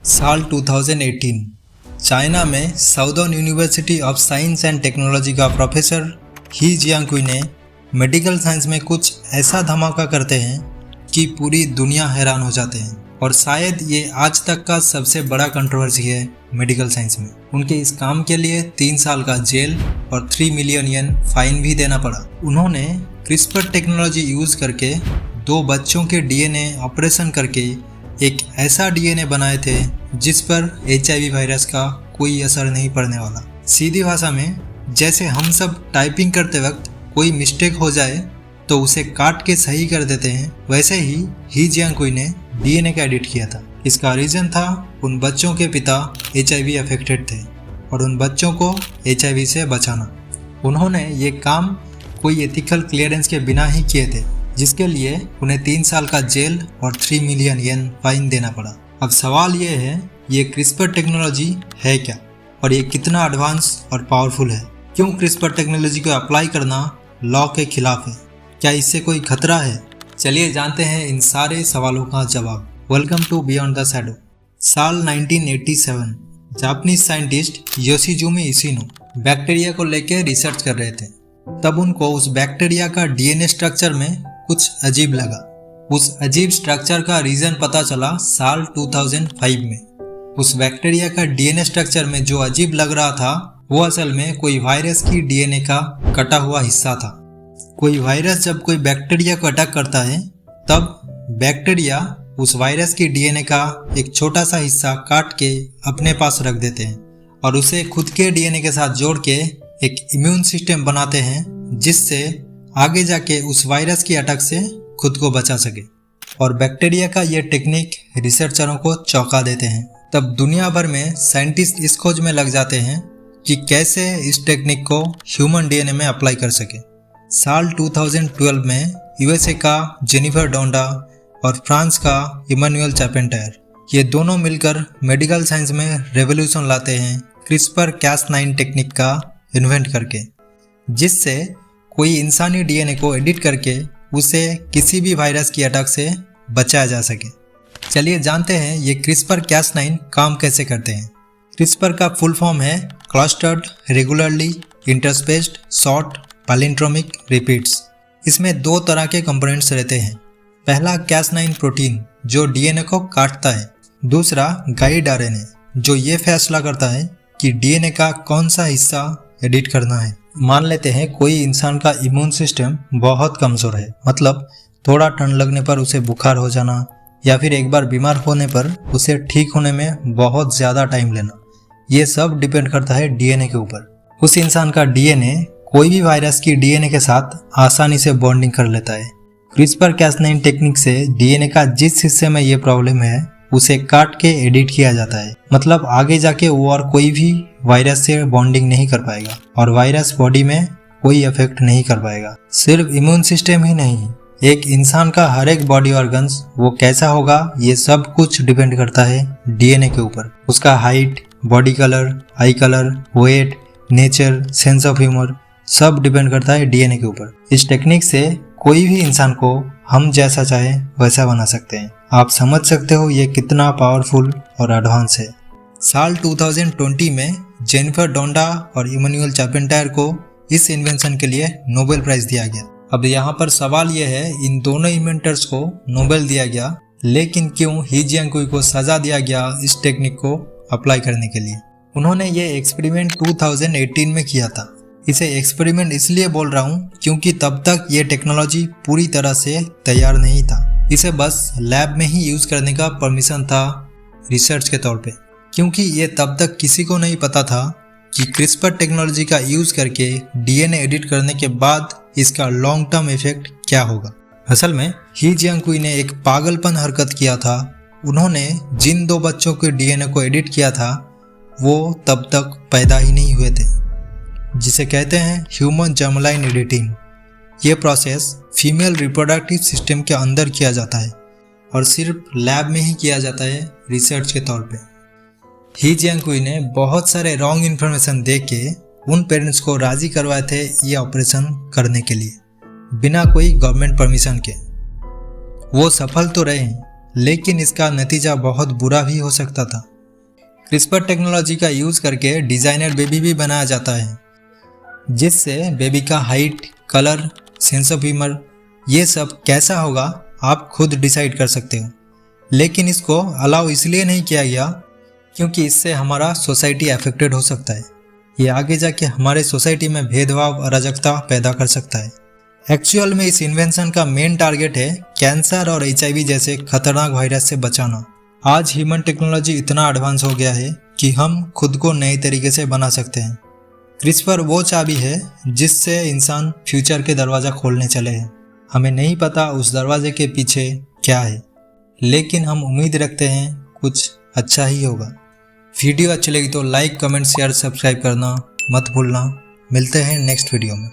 साल 2018 चाइना में southern university of science and technology का प्रोफेसर ही जियांगकुई ने मेडिकल साइंस में कुछ ऐसा धमाका करते हैं कि पूरी दुनिया हैरान हो जाते हैं। और शायद ये आज तक का सबसे बड़ा कंट्रोवर्सी है मेडिकल साइंस में। उनके इस काम के लिए 3 साल का जेल और 3 मिलियन येन फाइन भी देना पड़ा। उन्होंने क्रिस्पर टेक्नोलॉजी यूज़ करके 2 बच्चों के डीएनए ऑपरेशन करके एक ऐसा डीएनए बनाए थे जिस पर HIV वायरस का कोई असर नहीं पड़ने वाला। सीधी भाषा में, जैसे हम सब टाइपिंग करते वक्त कोई मिस्टेक हो जाए तो उसे काट के सही कर देते हैं, वैसे ही जियांगकुई ने डीएनए का एडिट किया था। इसका रीज़न था उन बच्चों के पिता HIV अफेक्टेड थे और उन बच्चों को HIV से बचाना। उन्होंने ये काम कोई एथिकल क्लियरेंस के बिना ही किए थे, जिसके लिए उन्हें 3 साल का जेल और 3 मिलियन येन फाइन देना पड़ा। अब सवाल ये है, ये क्रिस्पर टेक्नोलॉजी है क्या और ये कितना एडवांस और पावरफुल है? क्यों क्रिस्पर टेक्नोलॉजी को अप्लाई करना लॉ के खिलाफ है? क्या इससे कोई खतरा है? चलिए जानते हैं इन सारे सवालों का जवाब। Welcome to beyond the shadow. साल 1987 Japanese scientist Yoshizumi Ishino bacteria को लेकर रिसर्च कर रहे थे। तब उनको उस बैक्टीरिया का डीएनए स्ट्रक्चर में कुछ अजीब लगा। उस अजीब स्ट्रक्चर का रीज़न पता चला साल 2005 में। उस बैक्टीरिया का डीएनए स्ट्रक्चर में जो अजीब लग रहा था वो असल में कोई वायरस की डीएनए का कटा हुआ हिस्सा था। कोई वायरस जब कोई बैक्टीरिया को अटैक करता है तब बैक्टीरिया उस वायरस की डीएनए का एक छोटा सा हिस्सा काट के अपने पास रख देते हैं और उसे खुद के डीएनए के साथ जोड़ के एक इम्यून सिस्टम बनाते हैं, जिससे आगे जाके उस वायरस की अटैक से खुद को बचा सके। और बैक्टीरिया का ये टेक्निक रिसर्चरों को चौंका देते हैं। तब दुनिया भर में साइंटिस्ट इस खोज में लग जाते हैं कि कैसे इस टेक्निक को ह्यूमन डीएनए में अप्लाई कर सके। साल 2012 में यूएसए का जेनिफर डोंडा और फ्रांस का इमैनुअल चार्पेंटर, ये दोनों मिलकर मेडिकल साइंस में रेवोल्यूशन लाते हैं क्रिस्पर cas9 टेक्निक का इन्वेंट करके, जिससे कोई इंसानी डीएनए को एडिट करके उसे किसी भी वायरस की अटैक से बचाया जा सके। चलिए जानते हैं ये क्रिस्पर cas9 काम कैसे करते हैं। क्रिस्पर का फुल फॉर्म है clustered regularly interspaced short palindromic repeats. इसमें 2 तरह के कंपोनेंट्स रहते हैं। पहला cas9 प्रोटीन जो डीएनए को काटता है, दूसरा गाइड आरएनए जो ये फैसला करता है कि डीएनए का कौन सा हिस्सा एडिट करना है। मान लेते हैं कोई इंसान का इम्यून सिस्टम बहुत कमज़ोर है, मतलब थोड़ा ठंड लगने पर उसे बुखार हो जाना या फिर एक बार बीमार होने पर उसे ठीक होने में बहुत ज़्यादा टाइम लेना। ये सब डिपेंड करता है डीएनए के ऊपर। उस इंसान का डीएनए कोई भी वायरस की डीएनए के साथ आसानी से बॉन्डिंग कर लेता है। क्रिस्पर cas9 टेक्निक से डीएनए का जिस हिस्से में ये प्रॉब्लम है उसे काट के एडिट किया जाता है, मतलब आगे जाके वो और कोई भी वायरस से बॉन्डिंग नहीं कर पाएगा और वायरस बॉडी में कोई इफेक्ट नहीं कर पाएगा। सिर्फ इम्यून सिस्टम ही नहीं, एक इंसान का हर एक बॉडी ऑर्गन्स वो कैसा होगा ये सब कुछ डिपेंड करता है डीएनए के ऊपर। उसका height, body colour, eye colour, weight, nature, sense of humour सब डिपेंड करता है डीएनए के ऊपर। इस टेक्निक से कोई भी इंसान को हम जैसा चाहे वैसा बना सकते हैं। आप समझ सकते हो ये कितना पावरफुल और एडवांस है। साल 2020 में जेनिफर डोंडा और इमैनुअल चार्पेंटर को इस इन्वेंशन के लिए नोबेल प्राइज दिया गया। अब यहाँ पर सवाल यह है, इन दोनों इन्वेंटर्स को नोबेल दिया गया, लेकिन क्यों ही जियांगकुई को सजा दिया गया इस टेक्निक को अप्लाई करने के लिए? उन्होंने ये एक्सपेरिमेंट 2018 में किया था। इसे एक्सपेरिमेंट इसलिए बोल रहा हूँ क्योंकि तब तक ये टेक्नोलॉजी पूरी तरह से तैयार नहीं था। इसे बस लैब में ही यूज़ करने का परमिशन था रिसर्च के तौर पे, क्योंकि ये तब तक किसी को नहीं पता था कि क्रिस्पर टेक्नोलॉजी का यूज़ करके डीएनए एडिट करने के बाद इसका लॉन्ग टर्म इफेक्ट क्या होगा। असल में ही जियांगकुई ने एक पागलपन हरकत किया था। उन्होंने जिन 2 बच्चों के डीएनए को एडिट किया था वो तब तक पैदा ही नहीं हुए थे, जिसे कहते हैं ह्यूमन जर्मलाइन एडिटिंग। ये प्रोसेस फीमेल रिप्रोडक्टिव सिस्टम के अंदर किया जाता है और सिर्फ लैब में ही किया जाता है रिसर्च के तौर पे। ही जियांगकुई ने बहुत सारे रॉन्ग इन्फॉर्मेशन दे के उन पेरेंट्स को राज़ी करवाए थे ये ऑपरेशन करने के लिए, बिना कोई गवर्नमेंट परमिशन के। वो सफल तो रहे, लेकिन इसका नतीजा बहुत बुरा भी हो सकता था। क्रिस्पर टेक्नोलॉजी का यूज़ करके डिज़ाइनर बेबी भी बनाया जाता है, जिससे बेबी का height, colour, sense of humour ये सब कैसा होगा आप खुद डिसाइड कर सकते हो। लेकिन इसको अलाउ इसलिए नहीं किया गया क्योंकि इससे हमारा सोसाइटी अफेक्टेड हो सकता है। ये आगे जाके हमारे सोसाइटी में भेदभाव, अराजकता पैदा कर सकता है। एक्चुअल में इस इन्वेंशन का मेन टारगेट है कैंसर और HIV जैसे खतरनाक वायरस से बचाना। आज ह्यूमन टेक्नोलॉजी इतना एडवांस हो गया है कि हम खुद को नए तरीके से बना सकते हैं। क्रिस्पर वो चाबी है जिससे इंसान फ्यूचर के दरवाज़ा खोलने चले हैं। हमें नहीं पता उस दरवाजे के पीछे क्या है, लेकिन हम उम्मीद रखते हैं कुछ अच्छा ही होगा। वीडियो अच्छी लगी तो लाइक, कमेंट, शेयर, सब्सक्राइब करना मत भूलना। मिलते हैं नेक्स्ट वीडियो में।